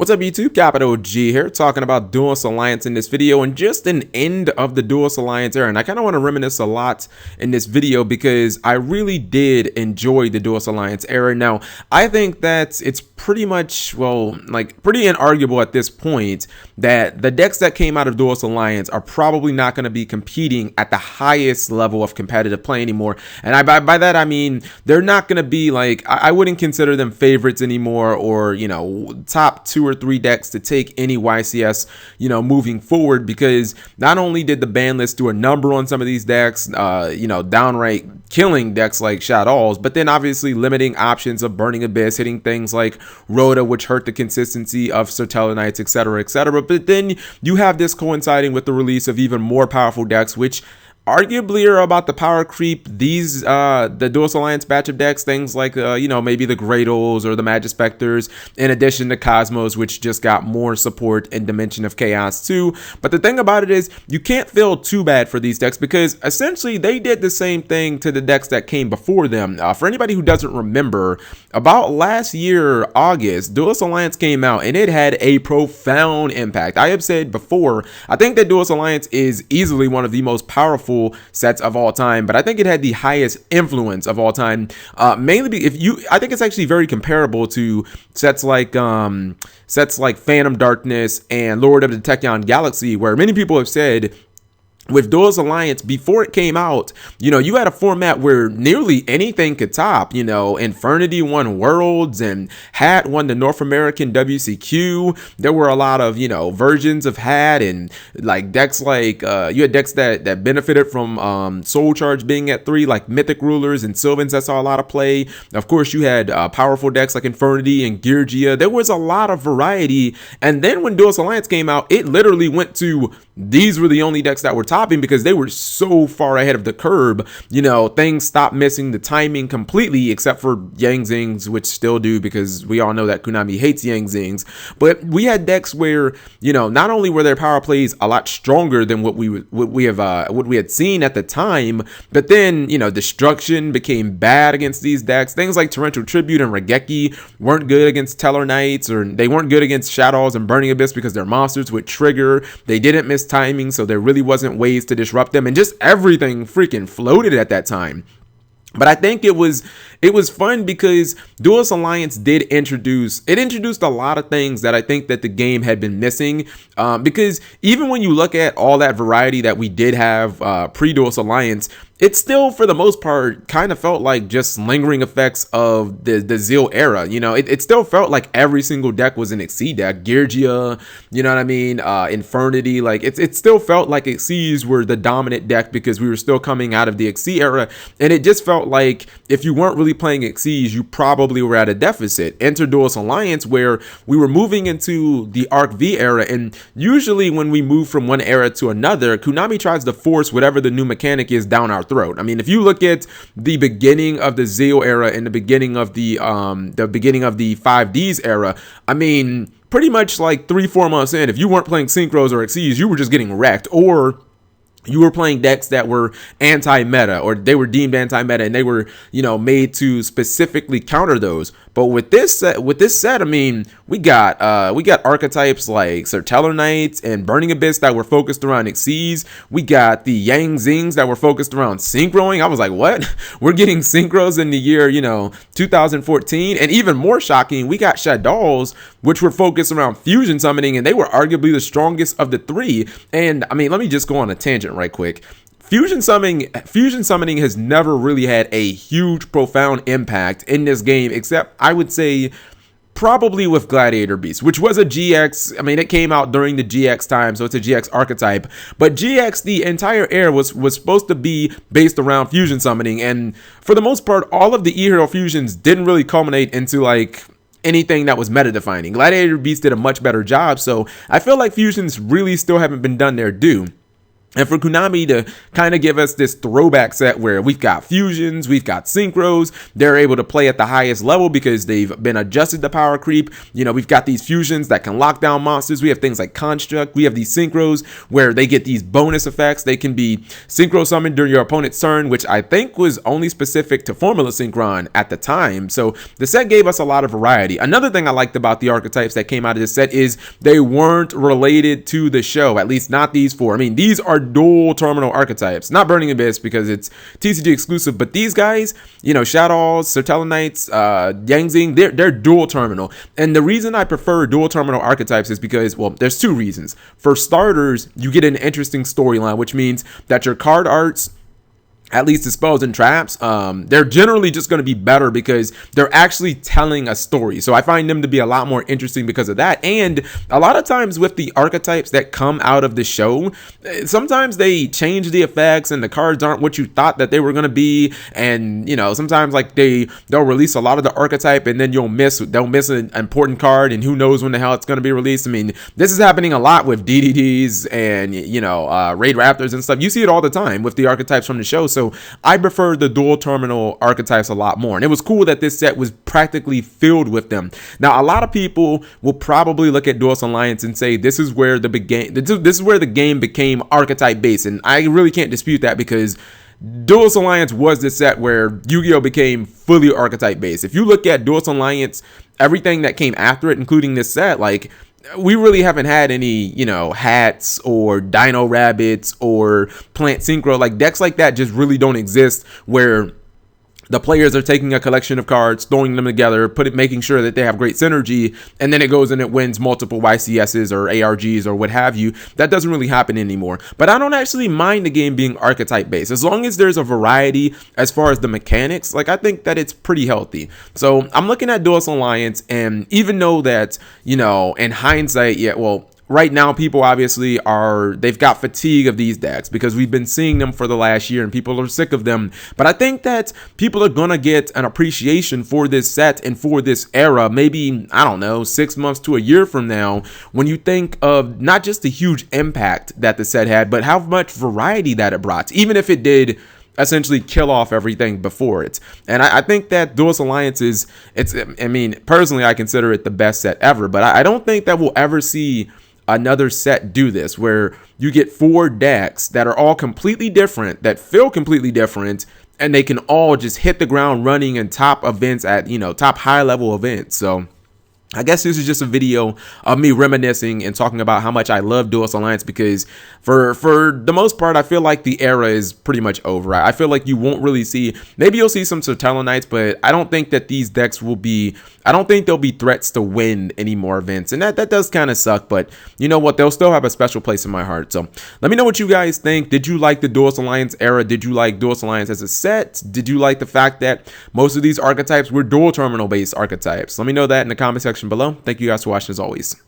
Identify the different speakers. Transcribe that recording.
Speaker 1: What's up YouTube, Capital G here, talking about Duelist Alliance in this video and just an end of the Duelist Alliance era. And I kind of want to reminisce a lot in this video because I really did enjoy the Duelist Alliance era. Now, I think that it's pretty much, well, like pretty inarguable at this point that the decks that came out of Duelist Alliance are probably not going to be competing at the highest level of competitive play anymore. And by that, I mean, they're not going to be like, I wouldn't consider them favorites anymore or, you know, top 2 or 3 decks to take any YCS, you know, moving forward, because not only did the ban list do a number on some of these decks, you know, downright killing decks like Shadows, but then obviously limiting options of Burning Abyss, hitting things like Rhoda, which hurt the consistency of Sertella Knights, etc., etc. But then you have this coinciding with the release of even more powerful decks, which arguably are about the power creep these the Duelist Alliance batch of decks, things like you know, maybe the Gradles or the Magispectors, in addition to Cosmos, which just got more support in Dimension of Chaos too. But the thing about it is, you can't feel too bad for these decks because essentially they did the same thing to the decks that came before them. For anybody who doesn't remember, about last year August, Duelist Alliance came out and it had a profound impact. I have said before, I think that Duelist Alliance is easily one of the most powerful sets of all time, but I think it had the highest influence of all time, mainly I think it's actually very comparable to sets like Phantom Darkness and Lord of the Tachyon Galaxy, where many people have said with Duelist Alliance, before it came out, you know, you had a format where nearly anything could top. You know, Infernity won Worlds and Hat won the North American WCQ. There were a lot of, you know, versions of Hat and like decks like, you had decks that benefited from Soul Charge being at 3, like Mythic Rulers and Sylvans that saw a lot of play. Of course, you had powerful decks like Infernity and Geargia. There was a lot of variety. And then when Duelist Alliance came out, it literally went to, these were the only decks that were topping because they were so far ahead of the curve. You know, things stopped missing the timing completely, except for Yang Zings, which still do, because we all know that Konami hates Yang Zings. But we had decks where, you know, not only were their power plays a lot stronger than what we had seen at the time, but then, you know, Destruction became bad against these decks. Things like Torrential Tribute and Regeki weren't good against Teller Knights, or they weren't good against Shadows and Burning Abyss because their monsters would trigger. They didn't miss timing, so there really wasn't ways to disrupt them, and just everything freaking floated at that time. But I think it was fun because Duelist Alliance did introduce a lot of things that I think that the game had been missing, because even when you look at all that variety that we did have pre-Duelist Alliance, it still, for the most part, kind of felt like just lingering effects of the Zeal era. You know, it still felt like every single deck was an Xyz deck. Geargia, you know what I mean? Infernity, like it still felt like Xyzs were the dominant deck because we were still coming out of the Xyz era, and it just felt like if you weren't really playing Xyzs, you probably were at a deficit. Enter Duelist Alliance, where we were moving into the Arc V era, and usually when we move from one era to another, Konami tries to force whatever the new mechanic is down our throat. I mean, if you look at the beginning of the Zeal era and the beginning of the 5Ds era, I mean, pretty much like 3-4 months in, if you weren't playing Synchros or Xyzs, you were just getting wrecked, or you were playing decks that were anti-meta, or they were deemed anti-meta, and they were, you know, made to specifically counter those. But with this set, I mean, we got archetypes like Sertella Knights and Burning Abyss that were focused around Xyzs. We got the Yang Zings that were focused around synchroing. I was like, what? We're getting synchros in the year, you know, 2014. And even more shocking, we got Shadows, which were focused around fusion summoning, and they were arguably the strongest of the 3. And I mean, let me just go on a tangent right quick. Fusion summoning has never really had a huge, profound impact in this game, except I would say probably with Gladiator Beast, which was a GX. I mean, it came out during the GX time, so it's a GX archetype. But GX, the entire era was supposed to be based around fusion summoning, and for the most part, all of the E-Hero fusions didn't really culminate into like anything that was meta defining. Gladiator Beast did a much better job, so I feel like fusions really still haven't been done their due. And for Konami to kind of give us this throwback set where we've got fusions, we've got synchros, they're able to play at the highest level because they've been adjusted to power creep. You know, we've got these fusions that can lock down monsters. We have things like Construct. We have these synchros where they get these bonus effects. They can be synchro summoned during your opponent's turn, which I think was only specific to Formula Synchron at the time. So the set gave us a lot of variety. Another thing I liked about the archetypes that came out of this set is they weren't related to the show, at least not these four. I mean, these are dual terminal archetypes, not Burning Abyss because it's TCG exclusive, but these guys, you know, Shadows, Sertella Knights, Yangzing, they're dual terminal. And the reason I prefer dual terminal archetypes is because, well, there's two reasons. For starters, you get an interesting storyline, which means that your card arts, at least dispels and traps, they're generally just going to be better because they're actually telling a story. So I find them to be a lot more interesting because of that. And a lot of times with the archetypes that come out of the show, sometimes they change the effects and the cards aren't what you thought that they were going to be. And, you know, sometimes like they'll release a lot of the archetype and then they'll miss an important card and who knows when the hell it's going to be released. I mean, this is happening a lot with DDDs and, you know, Raid Raptors and stuff. You see it all the time with the archetypes from the show. So I prefer the dual terminal archetypes a lot more. And it was cool that this set was practically filled with them. Now, a lot of people will probably look at Duelist Alliance and say this is where the game became archetype based. And I really can't dispute that because Duelist Alliance was the set where Yu-Gi-Oh! Became fully archetype based. If you look at Duelist Alliance, everything that came after it, including this set, like, we really haven't had any, you know, hats or dino rabbits or plant synchro. Like decks like that just really don't exist where the players are taking a collection of cards, throwing them together, making sure that they have great synergy, and then it goes and it wins multiple YCSs or ARGs or what have you. That doesn't really happen anymore. But I don't actually mind the game being archetype based. As long as there's a variety as far as the mechanics, like I think that it's pretty healthy. So I'm looking at Duelist Alliance, and even though that, you know, in hindsight, yeah, well, right now, people obviously they've got fatigue of these decks because we've been seeing them for the last year and people are sick of them. But I think that people are going to get an appreciation for this set and for this era, maybe, I don't know, 6 months to a year from now, when you think of not just the huge impact that the set had, but how much variety that it brought, even if it did essentially kill off everything before it. And I think that Duelist Alliance I mean, personally, I consider it the best set ever, but I don't think that we'll ever see another set do this where you get 4 decks that are all completely different, that feel completely different, and they can all just hit the ground running in top events at, you know, top high level events. So I guess this is just a video of me reminiscing and talking about how much I love Duelist Alliance because for the most part, I feel like the era is pretty much over. I feel like you won't really see, maybe you'll see some Sertella Knights, but I don't think that these decks I don't think there'll be threats to win any more events. And that does kind of suck, but you know what? They'll still have a special place in my heart. So let me know what you guys think. Did you like the Duelist Alliance era? Did you like Duelist Alliance as a set? Did you like the fact that most of these archetypes were dual terminal based archetypes? Let me know that in the comment section below. Thank you guys for watching as always.